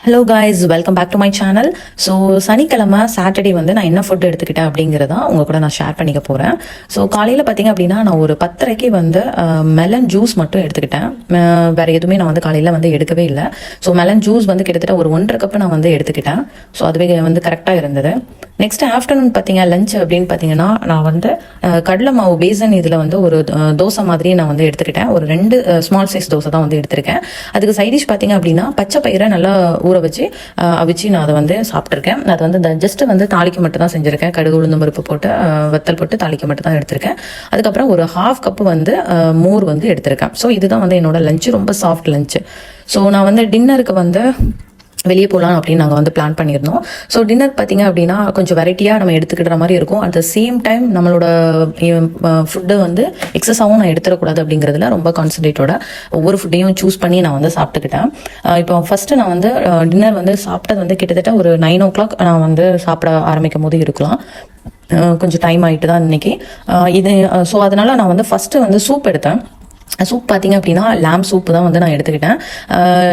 Hello guys, welcome back to my channel. So சனிக்கிழமை Saturday வந்து நான் என்ன ஃபுட் எடுத்துக்கிட்டேன் அப்படிங்கிறத உங்கள் கூட நான் ஷேர் பண்ணிக்க போகிறேன். ஸோ காலையில் பார்த்தீங்க அப்படின்னா நான் ஒரு 10:30 வந்து மெலன் ஜூஸ் மட்டும் எடுத்துக்கிட்டேன். வேறு எதுவுமே நான் வந்து காலையில் வந்து எடுக்கவே இல்லை. ஸோ மெலன் ஜூஸ் வந்து கிட்டத்தட்ட ஒரு 1.5 கப் நான் வந்து எடுத்துக்கிட்டேன். ஸோ அதுவே வந்து கரெக்டாக இருந்தது. நெக்ஸ்ட் ஆஃப்டர்நூன் பார்த்தீங்க லஞ்ச் அப்படின்னு பார்த்தீங்கன்னா நான் வந்து கடலை மாவு பேசன் இதில் வந்து ஒரு தோசை மாதிரி நான் வந்து எடுத்துக்கிட்டேன். ஒரு 2 ஸ்மால் சைஸ் தோசை தான் வந்து எடுத்திருக்கேன். அதுக்கு சைடிஷ் பார்த்தீங்க அப்படின்னா பச்சை பயிரை நல்லா ஊற வச்சு அவிச்சு நான் அதை வந்து சாப்பிட்ருக்கேன். அது வந்து ஜஸ்ட் வந்து தாளிக்க மட்டும் தான் செஞ்சுருக்கேன். கடுகு உளுந்து பருப்பு போட்டு வத்தல் போட்டு தாளிக்க மட்டும் தான் எடுத்திருக்கேன். அதுக்கப்புறம் ஒரு 1/2 கப் வந்து மோர் வந்து எடுத்திருக்கேன். ஸோ இதுதான் வந்து என்னோட லஞ்சு, ரொம்ப சாஃப்ட் லஞ்சு. ஸோ நான் வந்து டின்னருக்கு வந்து வெளியே போகலாம் அப்படின்னு நாங்கள் வந்து பிளான் பண்ணியிருந்தோம். ஸோ டின்னர் பார்த்தீங்க அப்படின்னா கொஞ்சம் வெரைட்டியாக நம்ம எடுத்துக்கிற மாதிரி இருக்கும். அட் த சேம் டைம் நம்மளோட ஃபுட்டு வந்து எக்ஸஸாகவும் நான் எடுத்துடக்கூடாது அப்படிங்கிறதுல ரொம்ப கான்சன்ட்ரேட்டோட ஒவ்வொரு ஃபுட்டையும் சூஸ் பண்ணி நான் வந்து சாப்பிட்டுக்கிட்டேன். இப்போ ஃபஸ்ட்டு நான் வந்து டின்னர் வந்து சாப்பிட்டது வந்து கிட்டத்தட்ட ஒரு 9 o'clock நான் வந்து சாப்பிட ஆரம்பிக்கும் போது இருக்கலாம். கொஞ்சம் டைம் ஆகிட்டு தான் இன்னைக்கு இது. ஸோ அதனால நான் வந்து ஃபஸ்ட்டு வந்து சூப் எடுத்தேன். சூப் பார்த்தீங்க அப்படின்னா லேம் சூப் தான் வந்து நான் எடுத்துக்கிட்டேன்.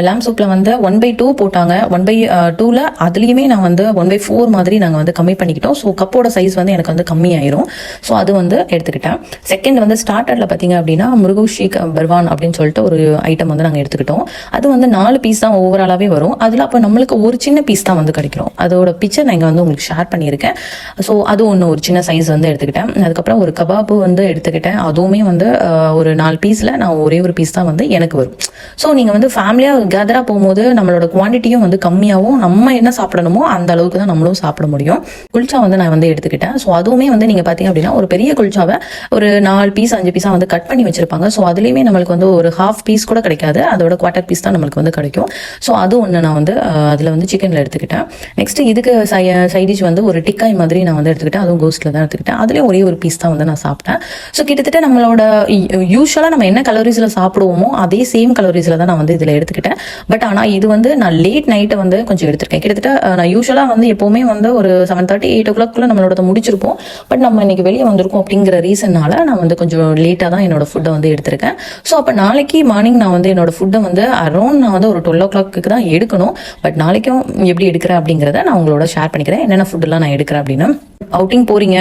லேம் சூப்பில் வந்து 1/2 போட்டாங்க. 1/2ல் அதுலேயுமே நான் வந்து 1/4 மாதிரி நாங்கள் வந்து கம்மி பண்ணிக்கிட்டோம். ஸோ கப்போட சைஸ் வந்து எனக்கு வந்து கம்மியாயிரும். ஸோ அது வந்து எடுத்துக்கிட்டேன். செகண்ட் வந்து ஸ்டார்டரில் பார்த்தீங்க அப்படின்னா முருகுஷிக் பர்வான் அப்படின்னு சொல்லிட்டு ஒரு ஐட்டம் வந்து நாங்கள் எடுத்துக்கிட்டோம். அது வந்து 4 பீஸ் தான் ஓவராலாகவே வரும். அதில் அப்போ நம்மளுக்கு ஒரு சின்ன பீஸ் தான் வந்து கிடைக்கிறோம். அதோட பிக்சர் நான் இங்கே வந்து உங்களுக்கு ஷேர் பண்ணியிருக்கேன். ஸோ அது ஒன்று ஒரு சின்ன சைஸ் வந்து எடுத்துக்கிட்டேன். அதுக்கப்புறம் ஒரு கபாபு வந்து எடுத்துக்கிட்டேன். அதுவுமே வந்து ஒரு 4 பீஸில் நான் ஒரே ஒரு பீஸ் தான் வந்து எனக்கு வரும். ஸோ நீங்கள் வந்து ஃபேமிலியாக கேதராக போகும்போது நம்மளோட குவான்டிட்டியும் வந்து கம்மியாகவும் நம்ம என்ன சாப்பிடணுமோ அந்த அளவுக்கு தான் நம்மளும் சாப்பிட முடியும். குல்ச்சா வந்து நான் வந்து எடுத்துக்கிட்டேன். ஸோ அதுவுமே வந்து நீங்கள் பார்த்தீங்க அப்படின்னா ஒரு பெரிய குல்ச்சாவை ஒரு 4 பீஸ் 5 பீஸாக வந்து கட் பண்ணி வச்சிருப்பாங்க. ஸோ அதுலேயுமே நம்மளுக்கு வந்து ஒரு 1/2 பீஸ் கூட கிடைக்காது. அதோட 1/4 பீஸ் தான் நம்மளுக்கு வந்து கிடைக்கும். ஸோ அது ஒன்று நான் வந்து அதில் வந்து சிக்கனில் எடுத்துக்கிட்டேன். நெக்ஸ்ட் இதுக்கு சைடிஷ் வந்து ஒரு டிக்காய் மாதிரி நான் வந்து எடுத்துக்கிட்டேன். அதுவும் கோஸ்ட்டில் தான் எடுத்துக்கிட்டேன். அதுலேயும் ஒரே ஒரு பீஸ் தான் வந்து நான் சாப்பிட்டேன். ஸோ கிட்டத்தட்ட நம்மளோட யூஸ்வலாக நம்ம என்ன கலோரிஸ்ல சாப்பிடுவோமோ அதே சேம் கலோரிஸ்ல தான் நான் வந்து இதில் எடுத்துக்கிட்டேன். பட் ஆனால் இது வந்து நான் லேட் நைட்டை வந்து கொஞ்சம் எடுத்திருக்கேன். கிட்டத்தட்ட நான் யூஸ்வலாக வந்து எப்போவுமே வந்து ஒரு 7:30 8 o'clock நம்மளோட முடிச்சிருப்போம். பட் நம்ம இன்னைக்கு வெளியே வந்திருக்கோம் அப்படிங்கிற ரீசன்னால நான் வந்து கொஞ்சம் லேட்டாக தான் என்னோட ஃபுட்டை வந்து எடுத்திருக்கேன். ஸோ அப்போ நாளைக்கு மார்னிங் நான் வந்து என்னோட ஃபுட்டை வந்து அரௌண்ட் நான் வந்து ஒரு 12 o'clock தான் எடுக்கணும். பட் நாளைக்கும் எப்படி எடுக்கிறேன் அப்படிங்கிறத நான் உங்களோட ஷேர் பண்ணிக்கிறேன். என்னென்ன ஃபுட்டெல்லாம் நான் எடுக்கிறேன் அப்படின்னா, அவுட்டிங் போறீங்க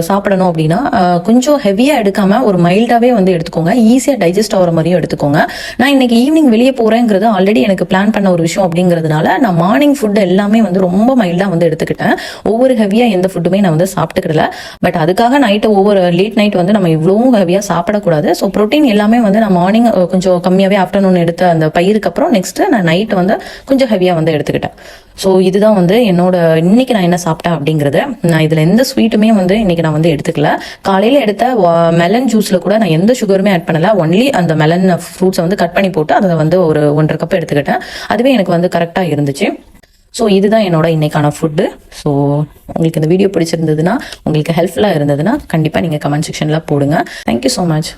சாப்பிடணும் அப்படின்னா கொஞ்சம் ஹெவியா எடுக்காம ஒரு மைல்டாவே வந்து எடுத்துக்கோங்க. ஈஸியா டைஜஸ்ட் ஆகிற மாதிரியும் எடுத்துக்கோங்க. நான் இன்னைக்கு ஈவினிங் வெளியே போறேங்கிறது ஆல்ரெடி எனக்கு பிளான் பண்ண ஒரு விஷயம் அப்படிங்கிறதுனால நான் மார்னிங் ஃபுட் எல்லாமே வந்து ரொம்ப மைல்டா வந்து எடுத்துக்கிட்டேன். ஒவ்வொரு ஹெவியா எந்த ஃபுட்டுமே நான் வந்து சாப்பிட்டுக்கிடல. பட் அதுக்காக நைட்டு ஒவ்வொரு லேட் நைட் வந்து நம்ம இவ்வளவும் ஹெவியா சாப்பிடக்கூடாது. ஸோ ப்ரோட்டீன் எல்லாமே வந்து நான் மார்னிங் கொஞ்சம் கம்மியாவே ஆஃப்டர்நூன் எடுத்த அந்த பயிருக்கு அப்புறம் நெக்ஸ்ட் நான் நைட் வந்து கொஞ்சம் ஹெவியா வந்து எடுத்துக்கிட்டேன். ஸோ இதுதான் வந்து என்னோட இன்னைக்கு நான் என்ன சாப்பிட்டேன் அப்படிங்கிறது. நான் இதில் எந்த ஸ்வீட்டுமே வந்து இன்னைக்கு நான் வந்து எடுத்துக்கல. காலையில் எடுத்த மெலன் ஜூஸில் கூட நான் எந்த சுகருமே ஆட் பண்ணல. ஒன்லி அந்த மெலன் ஃப்ரூட்ஸை வந்து கட் பண்ணி போட்டு அதை வந்து ஒரு 1.5 கப் எடுத்துக்கிட்டேன். அதுவே எனக்கு வந்து கரெக்டாக இருந்துச்சு. ஸோ இதுதான் என்னோட இன்னைக்கான ஃபுட்டு. ஸோ உங்களுக்கு இந்த வீடியோ பிடிச்சிருந்ததுன்னா, உங்களுக்கு ஹெல்ப்ஃபுல்லாக இருந்ததுன்னா கண்டிப்பாக நீங்கள் கமெண்ட் செக்ஷனில் போடுங்க. Thank you so much.